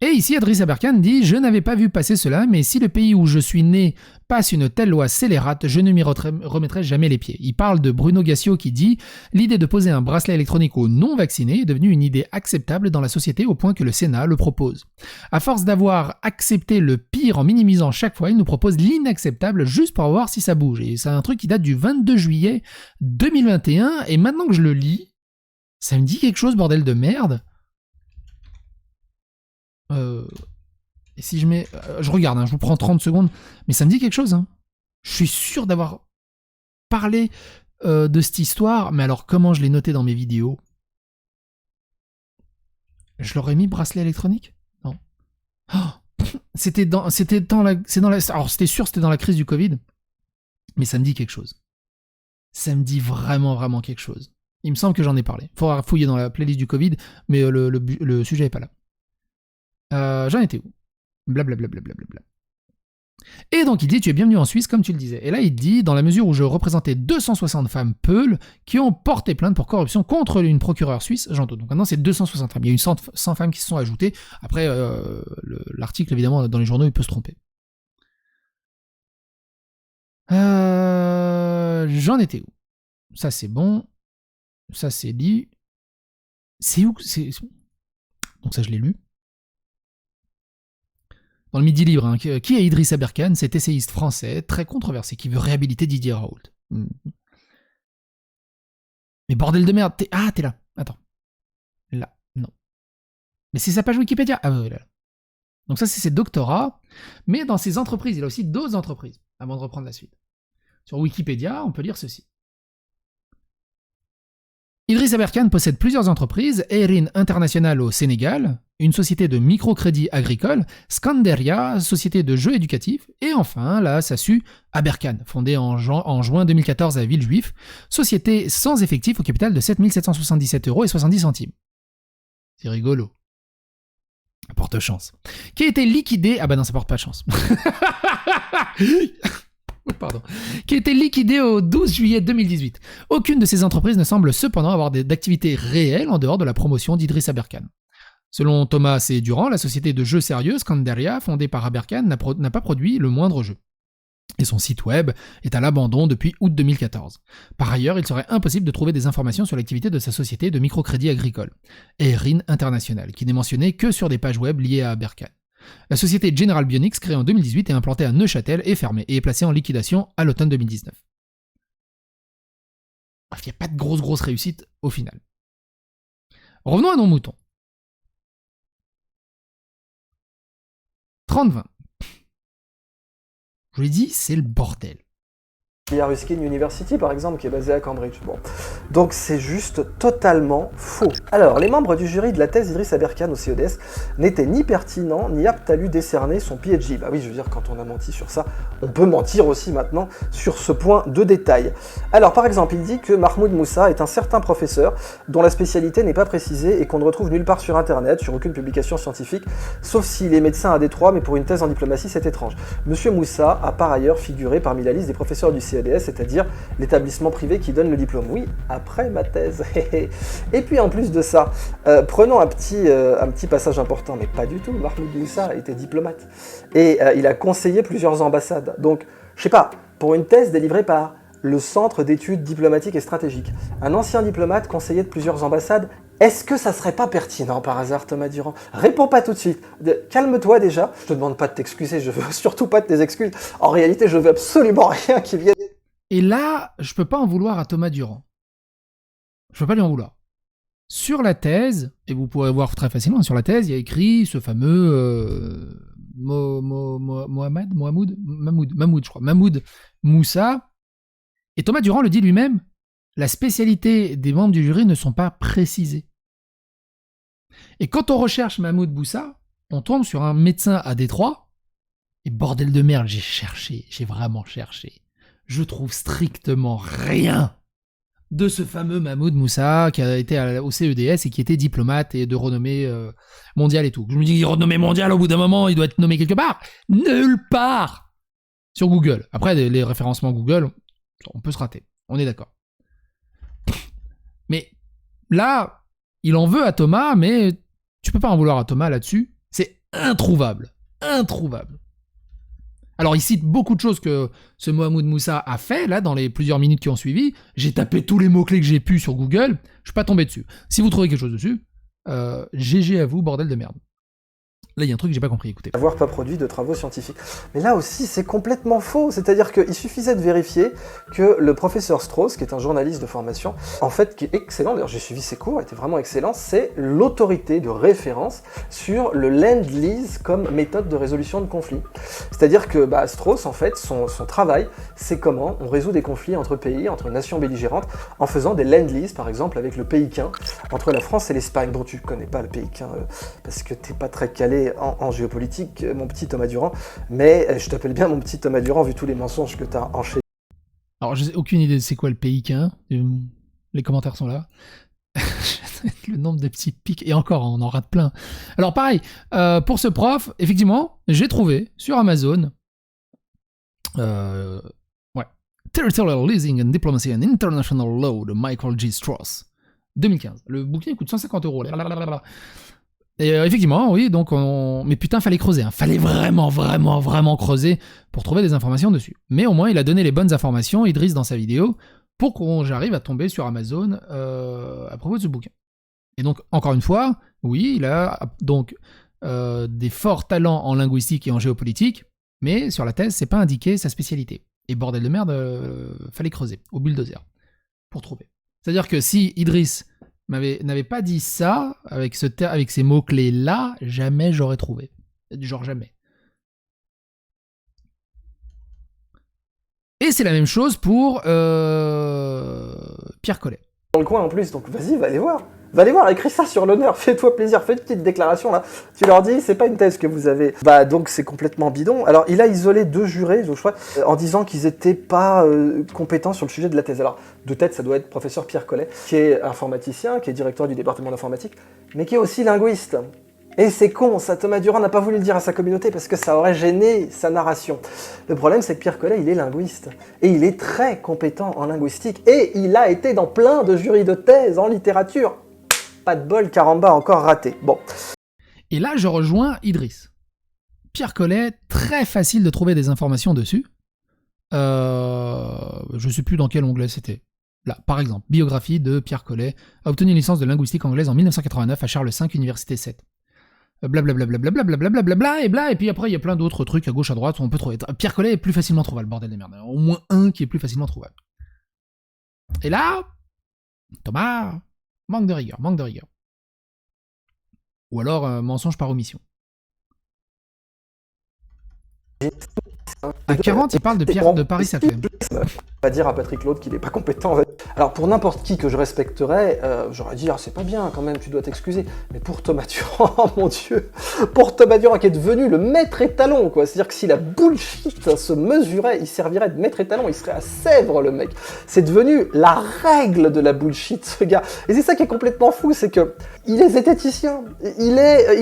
Et ici, Idriss Aberkane dit « Je n'avais pas vu passer cela, mais si le pays où je suis né passe une telle loi scélérate, je ne m'y remettrai jamais les pieds. » Il parle de Bruno Gassio qui dit « L'idée de poser un bracelet électronique aux non-vaccinés est devenue une idée acceptable dans la société au point que le Sénat le propose. À force d'avoir accepté le pire en minimisant chaque fois, il nous propose l'inacceptable juste pour voir si ça bouge. » Et c'est un truc qui date du 22 juillet 2021, et maintenant que je le lis, ça me dit quelque chose, bordel de merde. Et si je mets... je regarde, je vous prends 30 secondes, mais ça me dit quelque chose. Je suis sûr d'avoir parlé de cette histoire, mais alors comment je l'ai noté dans mes vidéos? Je leur ai mis bracelet électronique? Non. Oh, alors c'était sûr, c'était dans la crise du Covid, mais ça me dit quelque chose. Ça me dit vraiment, vraiment quelque chose. Il me semble que j'en ai parlé. Il faudra fouiller dans la playlist du Covid, mais le sujet n'est pas là. J'en étais où? Blablabla. Et donc il dit tu es bienvenu en Suisse comme tu le disais. Et là il dit dans la mesure où je représentais 260 femmes Peul qui ont porté plainte pour corruption contre une procureure suisse, j'entends. Donc maintenant c'est 260 femmes. Il y a eu 100 femmes qui se sont ajoutées. Après l'article évidemment dans les journaux il peut se tromper. J'en étais où? Ça c'est bon. Ça c'est dit. C'est où? Donc ça je l'ai lu. Dans le Midi Libre, qui est Idriss Aberkane, cet essayiste français très controversé qui veut réhabiliter Didier Raoult. Mais bordel de merde, t'es là. Attends. Là, non. Mais c'est sa page Wikipédia. Ah ouais, là. Donc ça, c'est ses doctorats. Mais dans ses entreprises, il a aussi d'autres entreprises, avant de reprendre la suite. Sur Wikipédia, on peut lire ceci. Idriss Aberkane possède plusieurs entreprises, Erin International au Sénégal, une société de microcrédit agricole, Scanderia, société de jeux éducatifs, et enfin la SASU Aberkane, fondée en juin 2014 à Villejuif, société sans effectif au capital de 7 777,70 €. C'est rigolo. Ça porte chance. Qui a été liquidé... Ah bah non, ça porte pas chance. Pardon, qui a été liquidé au 12 juillet 2018. Aucune de ces entreprises ne semble cependant avoir d'activités réelles en dehors de la promotion d'Idriss Aberkane. Selon Thomas C. Durand, la société de jeux sérieux Scanderia, fondée par Aberkane, n'a pas produit le moindre jeu. Et son site web est à l'abandon depuis août 2014. Par ailleurs, il serait impossible de trouver des informations sur l'activité de sa société de microcrédit agricole, Erin International, qui n'est mentionnée que sur des pages web liées à Aberkane. La société General Bionics, créée en 2018 et implantée à Neuchâtel, est fermée et est placée en liquidation à l'automne 2019. Bref, il n'y a pas de grosse réussite au final. Revenons à nos moutons. 30-20. Je vous l'ai dit, c'est le bordel. Il y a Ruskin University, par exemple, qui est basé à Cambridge. Bon. Donc c'est juste totalement faux. Alors, les membres du jury de la thèse Idriss Aberkan au CEDS n'étaient ni pertinents, ni aptes à lui décerner son PhD. Bah oui, je veux dire, quand on a menti sur ça, on peut mentir aussi maintenant sur ce point de détail. Alors, par exemple, il dit que Mahmoud Moussa est un certain professeur dont la spécialité n'est pas précisée et qu'on ne retrouve nulle part sur Internet, sur aucune publication scientifique, sauf s'il est médecin à Détroit, mais pour une thèse en diplomatie, c'est étrange. Monsieur Moussa a par ailleurs figuré parmi la liste des professeurs du CEDS, c'est-à-dire l'établissement privé qui donne le diplôme. Oui, après ma thèse. Et puis en plus de ça, prenons un petit passage important, mais pas du tout. Mahmoud Moussa était diplomate. Et il a conseillé plusieurs ambassades. Donc, je sais pas, pour une thèse délivrée par le Centre d'études diplomatiques et stratégiques, un ancien diplomate conseiller de plusieurs ambassades, est-ce que ça serait pas pertinent par hasard, Thomas Durand? Réponds pas tout de suite. Calme-toi déjà. Je te demande pas de t'excuser, je veux surtout pas de tes excuses. En réalité, je veux absolument rien qui vienne. Et là, je peux pas en vouloir à Thomas Durand. Je peux pas lui en vouloir. Sur la thèse, et vous pourrez voir très facilement, sur la thèse, il y a écrit ce fameux Mahmoud Moussa. Et Thomas Durand le dit lui-même, la spécialité des membres du jury ne sont pas précisées. Et quand on recherche Mahmoud Moussa, on tombe sur un médecin à Détroit, et bordel de merde, j'ai vraiment cherché. Je trouve strictement rien de ce fameux Mahmoud Moussa qui a été au CEDS et qui était diplomate et de renommée mondiale et tout. Je me dis, renommée mondiale, au bout d'un moment, il doit être nommé quelque part. Nulle part sur Google. Après, les référencements Google, on peut se rater. On est d'accord. Mais là, il en veut à Thomas, mais tu peux pas en vouloir à Thomas là-dessus. C'est introuvable. Introuvable. Alors, il cite beaucoup de choses que ce Mahmoud Moussa a fait, là, dans les plusieurs minutes qui ont suivi. J'ai tapé tous les mots-clés que j'ai pu sur Google. Je suis pas tombé dessus. Si vous trouvez quelque chose dessus, GG à vous, bordel de merde. Là, il y a un truc que j'ai pas compris, écoutez. Avoir pas produit de travaux scientifiques. Mais là aussi, c'est complètement faux. C'est-à-dire qu'il suffisait de vérifier que le professeur Strauss, qui est un journaliste de formation, en fait, qui est excellent, d'ailleurs j'ai suivi ses cours, était vraiment excellent, c'est l'autorité de référence sur le Lend-Lease comme méthode de résolution de conflits. C'est-à-dire que Strauss, en fait, son travail, c'est comment on résout des conflits entre pays, entre nations belligérantes, en faisant des Lend-Lease, par exemple, avec le pays quin, entre la France et l'Espagne. Bon, tu connais pas le pays quin, parce que t'es pas très calé en géopolitique, mon petit Thomas Durand, mais je t'appelle bien mon petit Thomas Durand vu tous les mensonges que tu as enchaînés. Alors, j'ai aucune idée de c'est quoi le pays qu'un. Les commentaires sont là. Le nombre de petits pics, et encore, on en rate plein. Alors, pareil, pour ce prof, effectivement, j'ai trouvé sur Amazon Territorial Leasing and Diplomacy and International Law de Michael G. Strauss, 2015. Le bouquin coûte 150 €. Et effectivement, oui, donc mais putain, fallait creuser, hein. Fallait vraiment creuser pour trouver des informations dessus. Mais au moins, il a donné les bonnes informations, Idriss, dans sa vidéo, pour que j'arrive à tomber sur Amazon à propos de ce bouquin. Et donc, encore une fois, oui, il a donc des forts talents en linguistique et en géopolitique, mais sur la thèse, c'est pas indiqué sa spécialité. Et bordel de merde, fallait creuser, au bulldozer, pour trouver. C'est-à-dire que si Idriss n'avait pas dit ça, avec ces mots-clés-là, jamais j'aurais trouvé. Genre jamais. Et c'est la même chose pour Pierre Collet. Dans le coin en plus, donc vas-y, va les voir. Va les voir, écris ça sur l'honneur, fais-toi plaisir, fais une petite déclaration là. Tu leur dis, c'est pas une thèse que vous avez. Donc c'est complètement bidon. Alors il a isolé 2 jurés, je crois, en disant qu'ils étaient pas compétents sur le sujet de la thèse. Alors de tête, ça doit être professeur Pierre Collet, qui est informaticien, qui est directeur du département d'informatique, mais qui est aussi linguiste. Et c'est con, ça, Thomas Durand n'a pas voulu le dire à sa communauté parce que ça aurait gêné sa narration. Le problème, c'est que Pierre Collet, il est linguiste. Et il est très compétent en linguistique. Et il a été dans plein de jurys de thèse en littérature. Pas de bol, caramba, encore raté. Bon. Et là, je rejoins Idriss. Pierre Collet, très facile de trouver des informations dessus. Je sais plus dans quel onglet c'était. Là, par exemple, biographie de Pierre Collet, a obtenu une licence de linguistique anglaise en 1989 à Charles V, Université 7. Blablabla, et puis après il y a plein d'autres trucs à gauche à droite où on peut trouver. Pierre Collet est plus facilement trouvable, bordel de merde. Au moins un qui est plus facilement trouvable. Et là, Thomas, manque de rigueur. Ou alors mensonge par omission. À 40, il parle de Paris-Saclay. Pas dire à Patrick Claude qu'il n'est pas compétent. Alors pour n'importe qui que je respecterais, j'aurais dit c'est pas bien quand même, tu dois t'excuser. Mais pour Thomas Durand, oh mon Dieu, pour Thomas Durand qui est devenu le maître étalon, quoi. C'est-à-dire que si la bullshit se mesurait, il servirait de maître étalon, il serait à Sèvres le mec. C'est devenu la règle de la bullshit ce gars. Et c'est ça qui est complètement fou, c'est que il est zététicien, il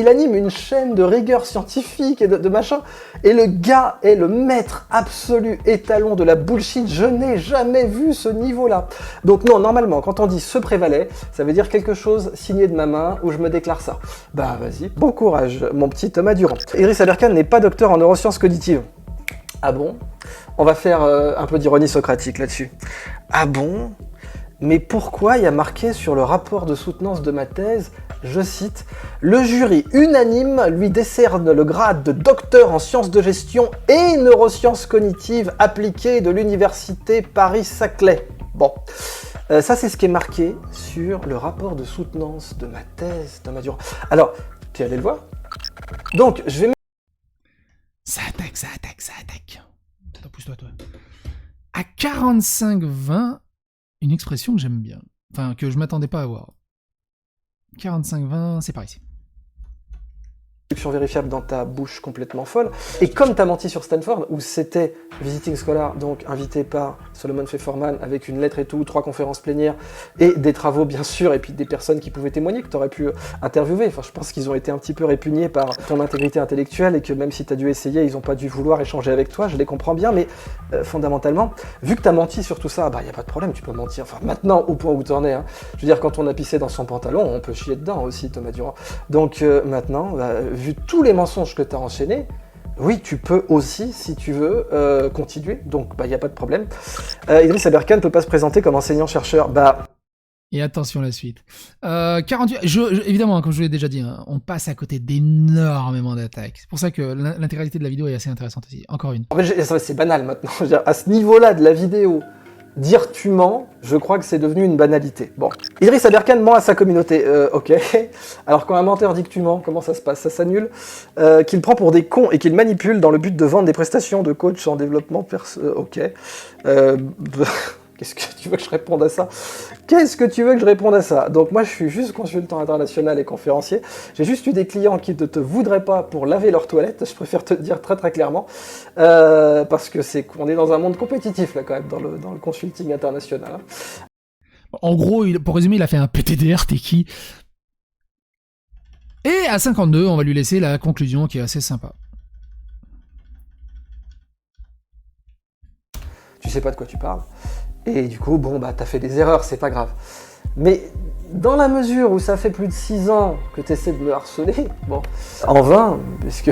anime une chaîne de rigueur scientifique et de machin, et le gars est le maître absolu étalon de la bullshit. Je n'ai jamais vu ce niveau-là. Donc non, normalement, quand on dit ce prévalait, ça veut dire quelque chose signé de ma main où je me déclare ça. Bah vas-y, bon courage, mon petit Thomas Durand. Idriss Aberkane n'est pas docteur en neurosciences cognitives. Ah bon? On va faire un peu d'ironie socratique là-dessus. Ah bon? Mais pourquoi il y a marqué sur le rapport de soutenance de ma thèse, je cite, « Le jury unanime lui décerne le grade de docteur en sciences de gestion et neurosciences cognitives appliquées de l'université Paris-Saclay ». Bon, ça c'est ce qui est marqué sur le rapport de soutenance de ma thèse, Thomas Durand. Alors, tu es allé le voir? Donc, je vais... Ça attaque. Attends, pousse-toi, toi. À 45-20... une expression que j'aime bien, enfin que je m'attendais pas à voir. 45-20, c'est par ici. Vérifiable dans ta bouche complètement folle. Et comme tu as menti sur Stanford, où c'était visiting scholar, donc invité par Solomon Feforman, avec une lettre et tout, 3 conférences plénières, et des travaux bien sûr, et puis des personnes qui pouvaient témoigner, que tu aurais pu interviewer. Enfin, je pense qu'ils ont été un petit peu répugnés par ton intégrité intellectuelle, et que même si tu as dû essayer, ils n'ont pas dû vouloir échanger avec toi, je les comprends bien, mais fondamentalement, vu que tu as menti sur tout ça, bah il n'y a pas de problème, tu peux mentir. Enfin, maintenant, au point où tu en es, hein. Je veux dire, quand on a pissé dans son pantalon, on peut chier dedans aussi, Thomas Durand. Donc maintenant, bah, vu tous les mensonges que tu as enchaînés, oui, tu peux aussi, si tu veux, continuer. Donc, il n'y a pas de problème. Idriss Aberkane ne peut pas se présenter comme enseignant-chercheur. Bah... Et attention la suite. 48... évidemment, comme je vous l'ai déjà dit, hein, on passe à côté d'énormément d'attaques. C'est pour ça que l'intégralité de la vidéo est assez intéressante aussi. Encore une. En fait, c'est banal maintenant. Je veux dire, à ce niveau-là de la vidéo, dire tu mens, je crois que c'est devenu une banalité. Bon, Idriss Aberkane ment à sa communauté, ok. Alors quand un menteur dit que tu mens, comment ça se passe? Ça s'annule. Qu'il prend pour des cons et qu'il manipule dans le but de vendre des prestations de coach en développement perso... ok. Qu'est-ce que tu veux que je réponde à ça? Qu'est-ce que tu veux que je réponde à ça? Donc moi je suis juste consultant international et conférencier. J'ai juste eu des clients qui ne te voudraient pas pour laver leurs toilettes, je préfère te le dire très très clairement. Parce que c'est qu'on est dans un monde compétitif là quand même, dans le consulting international. En gros, pour résumer, il a fait un PTDR, t'es qui? Et à 52, on va lui laisser la conclusion qui est assez sympa. Tu sais pas de quoi tu parles. Et du coup, bon, bah, t'as fait des erreurs, c'est pas grave. Mais dans la mesure où ça fait plus de 6 ans que t'essaies de me harceler, bon, en vain, puisque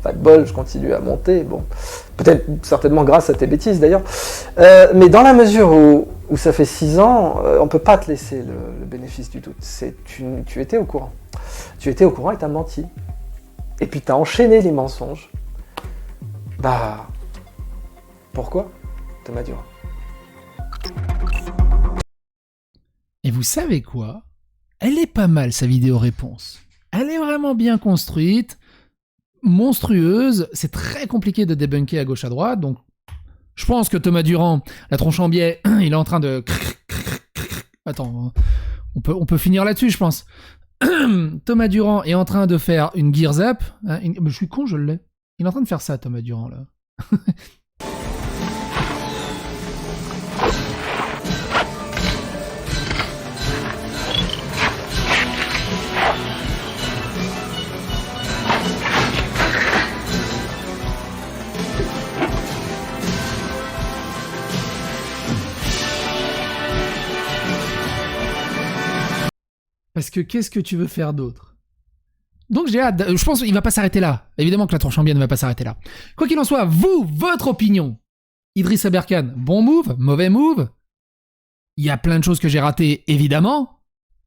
pas de bol, je continue à monter, bon, peut-être certainement grâce à tes bêtises d'ailleurs, mais dans la mesure où ça fait 6 ans, on peut pas te laisser le bénéfice du doute. Tu étais au courant. Tu étais au courant et t'as menti. Et puis t'as enchaîné les mensonges. Bah, pourquoi, Thomas Durand? Et vous savez quoi? Elle est pas mal, sa vidéo réponse. Elle est vraiment bien construite, monstrueuse. C'est très compliqué de débunker à gauche à droite. Donc, je pense que Thomas Durand, la tronche en biais, il est en train de... Attends, on peut finir là-dessus, je pense. Thomas Durand est en train de faire une gears up. Hein, je suis con, je l'ai. Il est en train de faire ça, Thomas Durand, là. Parce que qu'est-ce que tu veux faire d'autre? Donc j'ai hâte, je pense qu'il va pas s'arrêter là. Évidemment que la tronche en biais ne va pas s'arrêter là. Quoi qu'il en soit, vous, votre opinion. Idriss Aberkane, bon move, mauvais move. Il y a plein de choses que j'ai ratées, évidemment.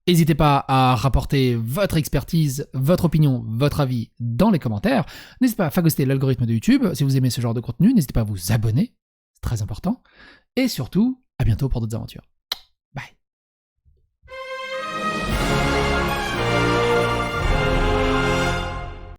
N'hésitez pas à rapporter votre expertise, votre opinion, votre avis dans les commentaires. N'hésitez pas à phagocyter l'algorithme de YouTube. Si vous aimez ce genre de contenu, n'hésitez pas à vous abonner. C'est très important. Et surtout, à bientôt pour d'autres aventures.